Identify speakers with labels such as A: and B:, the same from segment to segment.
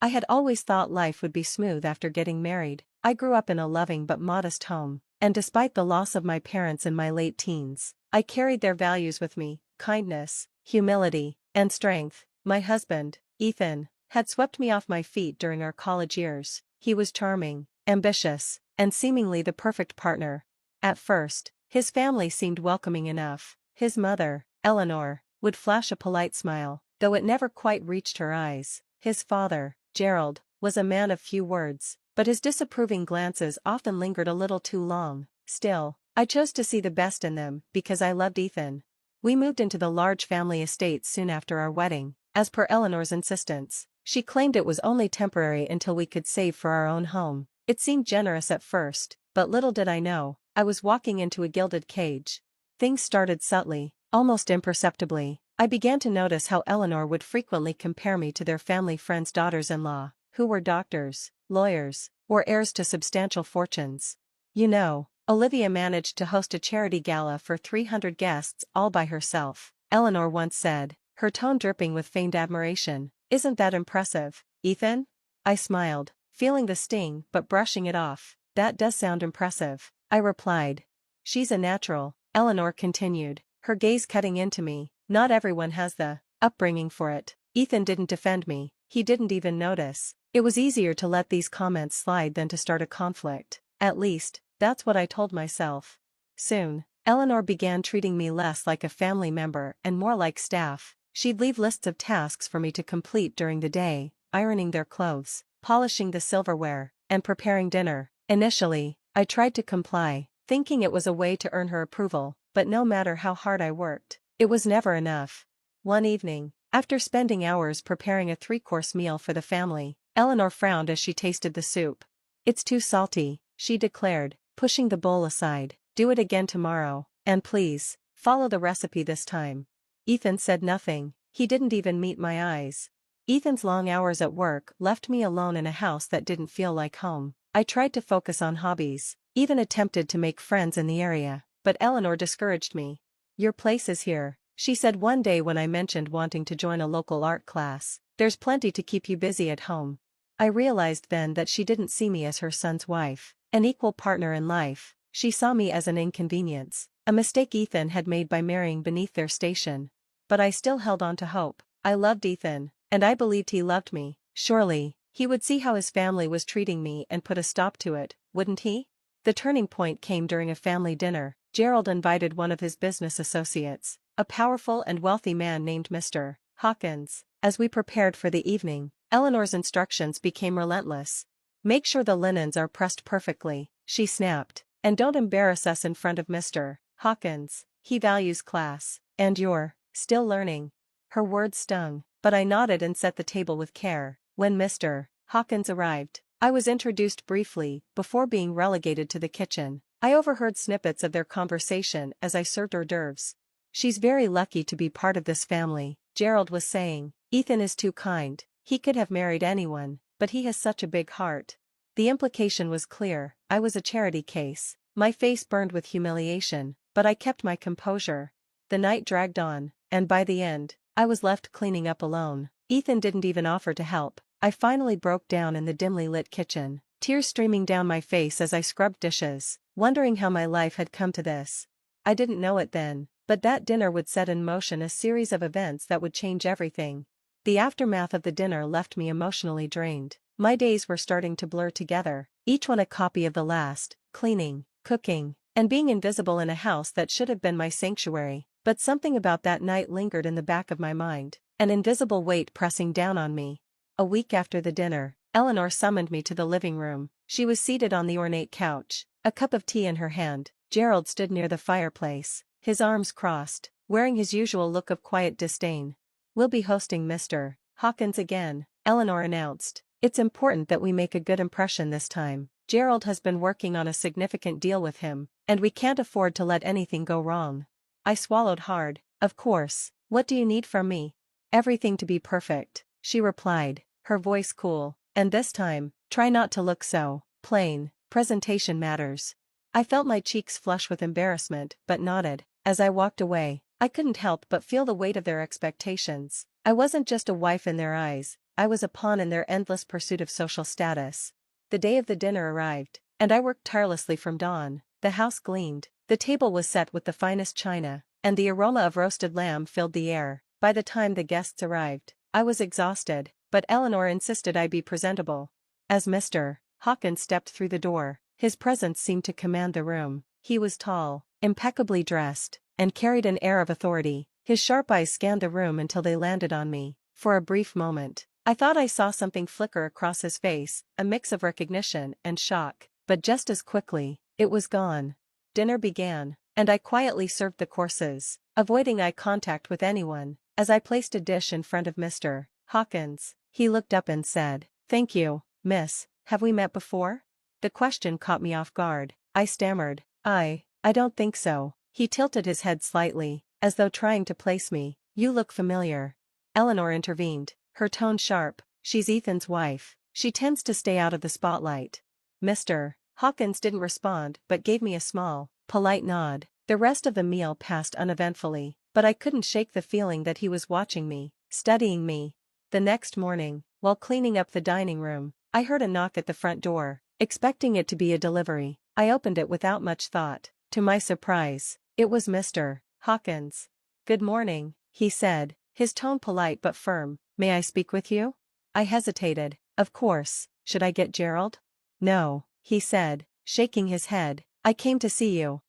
A: I had always thought life would be smooth after getting married. I grew up in a loving but modest home, and despite the loss of my parents in my late teens, I carried their values with me: kindness, humility, and strength. My husband, Ethan, had swept me off my feet during our college years. He was charming, ambitious, and seemingly the perfect partner. At first, his family seemed welcoming enough. His mother, Eleanor, would flash a polite smile, though it never quite reached her eyes. His father, Gerald, was a man of few words, but his disapproving glances often lingered a little too long. Still, I chose to see the best in them because I loved Ethan. We moved into the large family estate soon after our wedding, as per Eleanor's insistence. She claimed it was only temporary until we could save for our own home. It seemed generous at first, but little did I know, I was walking into a gilded cage. Things started subtly, almost imperceptibly. I began to notice how Eleanor would frequently compare me to their family friends' daughters-in-law, who were doctors, lawyers, or heirs to substantial fortunes. You know, Olivia managed to host a charity gala for 300 guests all by herself, Eleanor once said, her tone dripping with feigned admiration. Isn't that impressive, Ethan? I smiled, feeling the sting but brushing it off. That does sound impressive, I replied. She's a natural, Eleanor continued, her gaze cutting into me. Not everyone has the upbringing for it. Ethan didn't defend me, he didn't even notice. It was easier to let these comments slide than to start a conflict. At least, that's what I told myself. Soon, Eleanor began treating me less like a family member and more like staff. She'd leave lists of tasks for me to complete during the day: ironing their clothes, polishing the silverware, and preparing dinner. Initially, I tried to comply, thinking it was a way to earn her approval, but no matter how hard I worked, it was never enough. One evening, after spending hours preparing a 3-course meal for the family, Eleanor frowned as she tasted the soup. "It's too salty," she declared, pushing the bowl aside. "Do it again tomorrow, and please, follow the recipe this time." Ethan said nothing, he didn't even meet my eyes. Ethan's long hours at work left me alone in a house that didn't feel like home. I tried to focus on hobbies, even attempted to make friends in the area, but Eleanor discouraged me. "Your place is here," she said one day when I mentioned wanting to join a local art class. "There's plenty to keep you busy at home." I realized then that she didn't see me as her son's wife, an equal partner in life. She saw me as an inconvenience, a mistake Ethan had made by marrying beneath their station. But I still held on to hope. I loved Ethan, and I believed he loved me. Surely, he would see how his family was treating me and put a stop to it, wouldn't he? The turning point came during a family dinner. Gerald invited one of his business associates, a powerful and wealthy man named Mr. Hawkins. As we prepared for the evening, Eleanor's instructions became relentless. "Make sure the linens are pressed perfectly," she snapped, "and don't embarrass us in front of Mr. Hawkins. He values class, and you're still learning." Her words stung, but I nodded and set the table with care. When Mr. Hawkins arrived, I was introduced briefly, before being relegated to the kitchen. I overheard snippets of their conversation as I served hors d'oeuvres. "She's very lucky to be part of this family," Gerald was saying. "Ethan is too kind. He could have married anyone, but he has such a big heart." The implication was clear. I was a charity case. My face burned with humiliation, but I kept my composure. The night dragged on, and by the end, I was left cleaning up alone. Ethan didn't even offer to help. I finally broke down in the dimly lit kitchen, tears streaming down my face as I scrubbed dishes, wondering how my life had come to this. I didn't know it then, but that dinner would set in motion a series of events that would change everything. The aftermath of the dinner left me emotionally drained. My days were starting to blur together, each one a copy of the last: cleaning, cooking, and being invisible in a house that should have been my sanctuary. But something about that night lingered in the back of my mind, an invisible weight pressing down on me. A week after the dinner, Eleanor summoned me to the living room. She was seated on the ornate couch, a cup of tea in her hand. Gerald stood near the fireplace, his arms crossed, wearing his usual look of quiet disdain. "We'll be hosting Mr. Hawkins again," Eleanor announced. "It's important that we make a good impression this time. Gerald has been working on a significant deal with him, and we can't afford to let anything go wrong." I swallowed hard. "Of course, what do you need from me?" "Everything to be perfect," she replied, her voice cool. "And this time, try not to look so plain. Presentation matters." I felt my cheeks flush with embarrassment, but nodded. As I walked away, I couldn't help but feel the weight of their expectations. I wasn't just a wife in their eyes, I was a pawn in their endless pursuit of social status. The day of the dinner arrived, and I worked tirelessly from dawn. The house gleamed, the table was set with the finest china, and the aroma of roasted lamb filled the air. By the time the guests arrived, I was exhausted, but Eleanor insisted I be presentable. As Mr. Hawkins stepped through the door, his presence seemed to command the room. He was tall, impeccably dressed, and carried an air of authority. His sharp eyes scanned the room until they landed on me. For a brief moment, I thought I saw something flicker across his face, a mix of recognition and shock, but just as quickly, it was gone. Dinner began, and I quietly served the courses, avoiding eye contact with anyone. As I placed a dish in front of Mr. Hawkins, he looked up and said, "Thank you, miss. Have we met before?" The question caught me off guard. I stammered, I don't think so." He tilted his head slightly, as though trying to place me. "You look familiar." Eleanor intervened, her tone sharp. "She's Ethan's wife. She tends to stay out of the spotlight." Mr. Hawkins didn't respond but gave me a small, polite nod. The rest of the meal passed uneventfully, but I couldn't shake the feeling that he was watching me, studying me. The next morning, while cleaning up the dining room, I heard a knock at the front door. Expecting it to be a delivery, I opened it without much thought. To my surprise, it was Mr. Hawkins. "Good morning," he said, his tone polite but firm. "May I speak with you?" I hesitated. "Of course, should I get Gerald?" "No," he said, shaking his head. "I came to see you."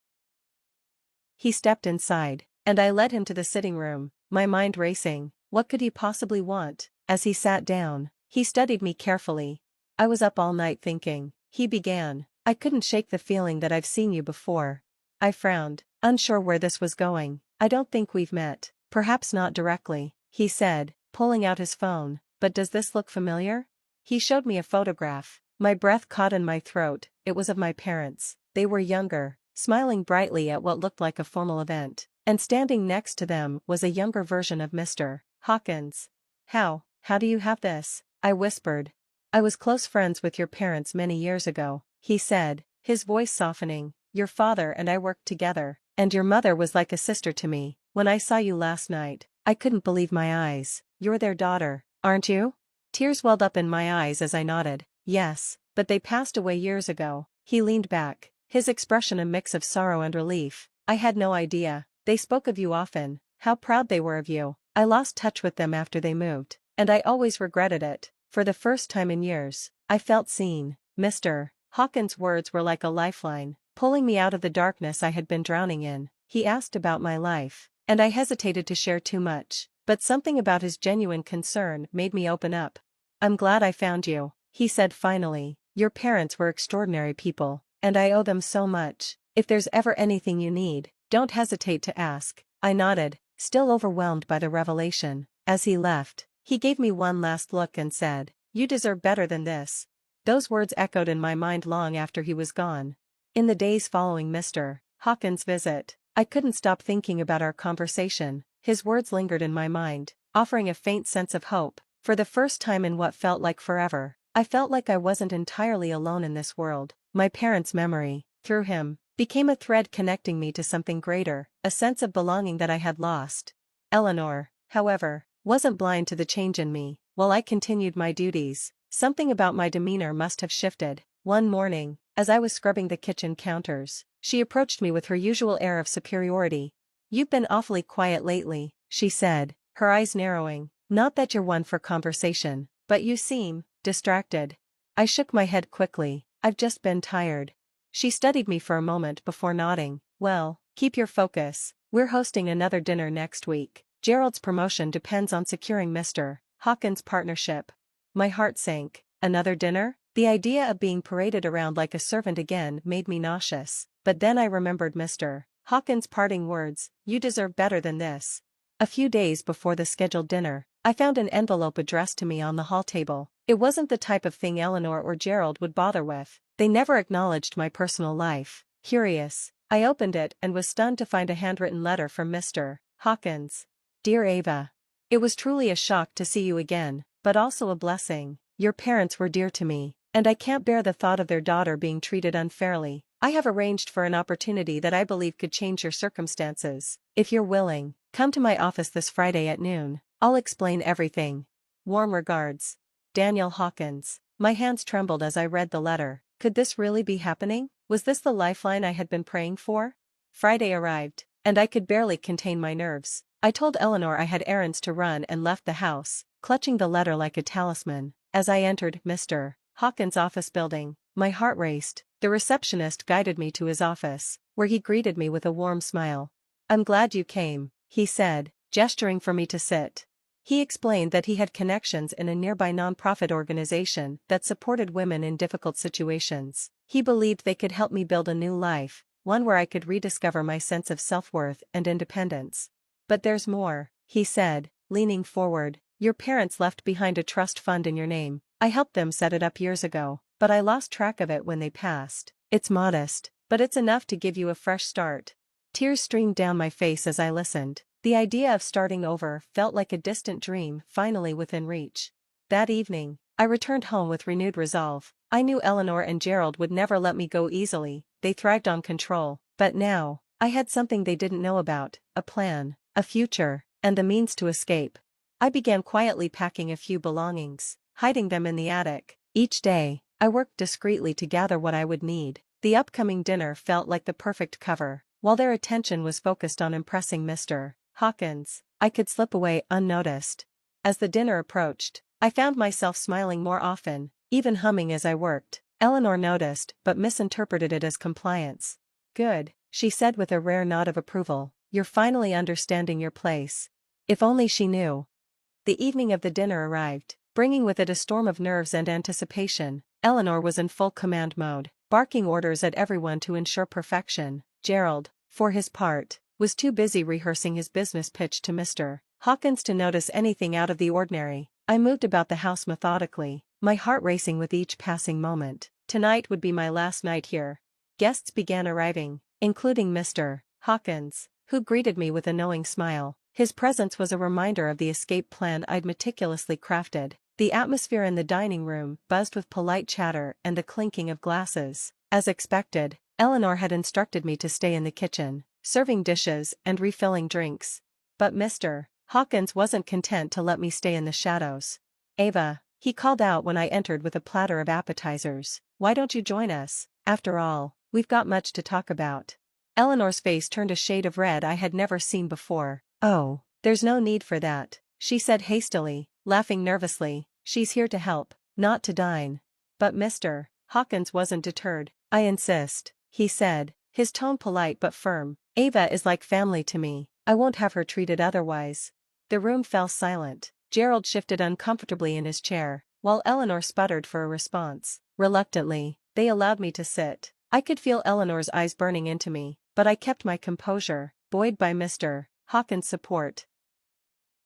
A: He stepped inside, and I led him to the sitting room, my mind racing. What could he possibly want? As he sat down, he studied me carefully. "I was up all night thinking," he began. "I couldn't shake the feeling that I've seen you before." I frowned, unsure where this was going. "I don't think we've met." "Perhaps not directly," he said, pulling out his phone. "But does this look familiar?" He showed me a photograph. My breath caught in my throat. It was of my parents. They were younger, smiling brightly at what looked like a formal event, and standing next to them was a younger version of Mr. Hawkins. How do you have this?" I whispered. "I was close friends with your parents many years ago," he said, his voice softening. "Your father and I worked together, and your mother was like a sister to me. When I saw you last night, I couldn't believe my eyes." "You're their daughter, aren't you?" Tears welled up in my eyes as I nodded. "Yes, but they passed away years ago." He leaned back, his expression a mix of sorrow and relief. "I had no idea. They spoke of you often, how proud they were of you." "I lost touch with them after they moved, and I always regretted it." For the first time in years, I felt seen. Mr. Hawkins' words were like a lifeline, pulling me out of the darkness I had been drowning in. He asked about my life, and I hesitated to share too much, but something about his genuine concern made me open up. "I'm glad I found you," he said finally. "Your parents were extraordinary people, and I owe them so much. If there's ever anything you need, don't hesitate to ask." I nodded, still overwhelmed by the revelation. As he left, he gave me one last look and said, "You deserve better than this." Those words echoed in my mind long after he was gone. In the days following Mr. Hawkins' visit, I couldn't stop thinking about our conversation. His words lingered in my mind, offering a faint sense of hope. For the first time in what felt like forever, I felt like I wasn't entirely alone in this world. My parents' memory, through him, became a thread connecting me to something greater, a sense of belonging that I had lost. Eleanor, however, wasn't blind to the change in me. While I continued my duties, something about my demeanor must have shifted. One morning, as I was scrubbing the kitchen counters, she approached me with her usual air of superiority. "You've been awfully quiet lately," she said, her eyes narrowing. "Not that you're one for conversation, but you seem distracted." I shook my head quickly. "I've just been tired." She studied me for a moment before nodding. "Well, keep your focus. We're hosting another dinner next week. Gerald's promotion depends on securing Mr. Hawkins' partnership." My heart sank. Another dinner? The idea of being paraded around like a servant again made me nauseous. But then I remembered Mr. Hawkins' parting words, "You deserve better than this." A few days before the scheduled dinner, I found an envelope addressed to me on the hall table. It wasn't the type of thing Eleanor or Gerald would bother with. They never acknowledged my personal life. Curious, I opened it and was stunned to find a handwritten letter from Mr. Hawkins. "Dear Ava. It was truly a shock to see you again, but also a blessing. Your parents were dear to me, and I can't bear the thought of their daughter being treated unfairly. I have arranged for an opportunity that I believe could change your circumstances. If you're willing, come to my office this Friday at noon. I'll explain everything." Warm regards. Daniel Hawkins. My hands trembled as I read the letter. Could this really be happening? Was this the lifeline I had been praying for? Friday arrived, and I could barely contain my nerves. I told Eleanor I had errands to run and left the house, clutching the letter like a talisman. As I entered Mr. Hawkins' office building, my heart raced. The receptionist guided me to his office, where he greeted me with a warm smile. "I'm glad you came," he said, gesturing for me to sit. He explained that he had connections in a nearby nonprofit organization that supported women in difficult situations. He believed they could help me build a new life, one where I could rediscover my sense of self-worth and independence. "But there's more," he said, leaning forward. "Your parents left behind a trust fund in your name. I helped them set it up years ago, but I lost track of it when they passed. It's modest, but it's enough to give you a fresh start." Tears streamed down my face as I listened. The idea of starting over felt like a distant dream finally within reach. That evening, I returned home with renewed resolve. I knew Eleanor and Gerald would never let me go easily, they thrived on control, but now, I had something they didn't know about, a plan, a future, and the means to escape. I began quietly packing a few belongings, hiding them in the attic. Each day, I worked discreetly to gather what I would need. The upcoming dinner felt like the perfect cover. While their attention was focused on impressing Mr. Hawkins, I could slip away unnoticed. As the dinner approached, I found myself smiling more often, even humming as I worked. Eleanor noticed but misinterpreted it as compliance. "Good," she said with a rare nod of approval. "You're finally understanding your place." If only she knew. The evening of the dinner arrived, bringing with it a storm of nerves and anticipation. Eleanor was in full command mode, barking orders at everyone to ensure perfection. Gerald, for his part, was too busy rehearsing his business pitch to Mr. Hawkins to notice anything out of the ordinary. I moved about the house methodically, my heart racing with each passing moment. Tonight would be my last night here. Guests began arriving, including Mr. Hawkins, who greeted me with a knowing smile. His presence was a reminder of the escape plan I'd meticulously crafted. The atmosphere in the dining room buzzed with polite chatter and the clinking of glasses. As expected, Eleanor had instructed me to stay in the kitchen, serving dishes and refilling drinks. But Mr. Hawkins wasn't content to let me stay in the shadows. "Ava," he called out when I entered with a platter of appetizers, "why don't you join us? After all, we've got much to talk about." Eleanor's face turned a shade of red I had never seen before. "Oh, there's no need for that," she said hastily, laughing nervously. "She's here to help, not to dine." But Mr. Hawkins wasn't deterred. "I insist," he said, his tone polite but firm. "Ava is like family to me. I won't have her treated otherwise." The room fell silent. Gerald shifted uncomfortably in his chair, while Eleanor sputtered for a response. Reluctantly, they allowed me to sit. I could feel Eleanor's eyes burning into me, but I kept my composure, buoyed by Mr. Hawkins' support.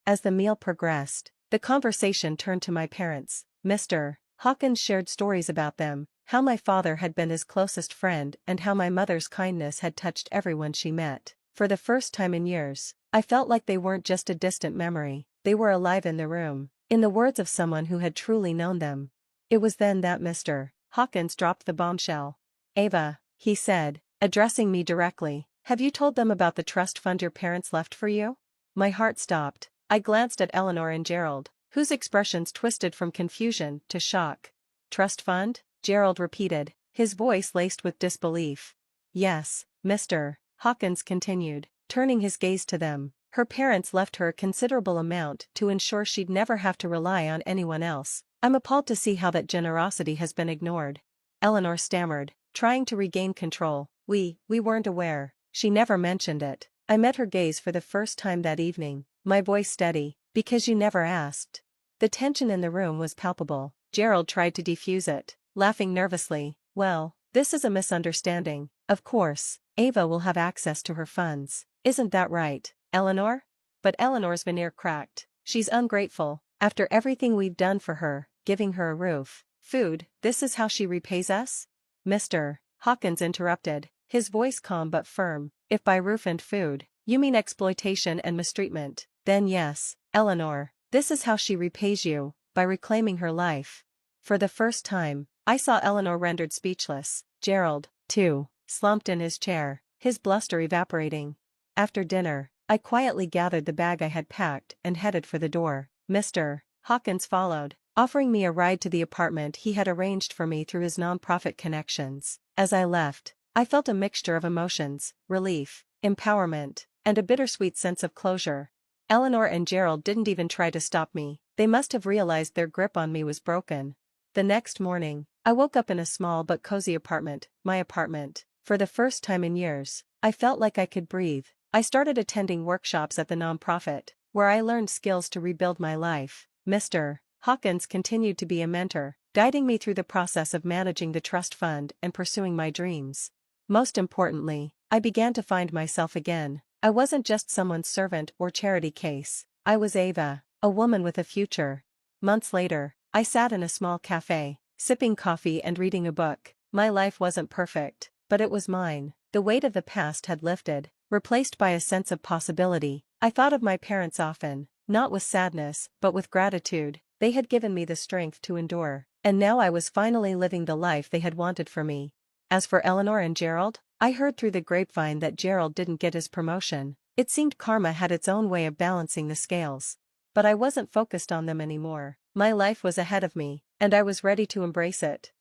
A: As the meal progressed, the conversation turned to my parents. Mr. Hawkins shared stories about them, how my father had been his closest friend and how my mother's kindness had touched everyone she met. For the first time in years, I felt like they weren't just a distant memory, they were alive in the room, in the words of someone who had truly known them. It was then that Mr. Hawkins dropped the bombshell. "Ava," he said, addressing me directly, "have you told them about the trust fund your parents left for you?" My heart stopped. I glanced at Eleanor and Gerald, whose expressions twisted from confusion to shock. "Trust fund?" Gerald repeated, his voice laced with disbelief. "Yes," Mr. Hawkins continued, turning his gaze to them. "Her parents left her a considerable amount to ensure she'd never have to rely on anyone else. I'm appalled to see how that generosity has been ignored." Eleanor stammered, trying to regain control. We weren't aware. She never mentioned it." I met her gaze for the first time that evening, my voice steady. "Because you never asked." The tension in the room was palpable. Gerald tried to defuse it, laughing nervously. "Well, this is a misunderstanding. Of course, Ava will have access to her funds. Isn't that right, Eleanor?" But Eleanor's veneer cracked. "She's ungrateful. After everything we've done for her, giving her a roof, food, this is how she repays us?" Mr. Hawkins interrupted, his voice calm but firm. "If by roof and food, you mean exploitation and mistreatment, then yes, Eleanor, this is how she repays you, by reclaiming her life." For the first time, I saw Eleanor rendered speechless. Gerald, too, slumped in his chair, his bluster evaporating. After dinner, I quietly gathered the bag I had packed and headed for the door. Mr. Hawkins followed, offering me a ride to the apartment he had arranged for me through his nonprofit connections. As I left, I felt a mixture of emotions: relief, empowerment, and a bittersweet sense of closure. Eleanor and Gerald didn't even try to stop me. They must have realized their grip on me was broken. The next morning, I woke up in a small but cozy apartment, my apartment. For the first time in years, I felt like I could breathe. I started attending workshops at the nonprofit, where I learned skills to rebuild my life. Mr. Hawkins continued to be a mentor, guiding me through the process of managing the trust fund and pursuing my dreams. Most importantly, I began to find myself again. I wasn't just someone's servant or charity case. I was Ava, a woman with a future. Months later, I sat in a small cafe, sipping coffee and reading a book. My life wasn't perfect, but it was mine. The weight of the past had lifted, replaced by a sense of possibility. I thought of my parents often, not with sadness, but with gratitude. They had given me the strength to endure, and now I was finally living the life they had wanted for me. As for Eleanor and Gerald, I heard through the grapevine that Gerald didn't get his promotion. It seemed karma had its own way of balancing the scales. But I wasn't focused on them anymore. My life was ahead of me, and I was ready to embrace it.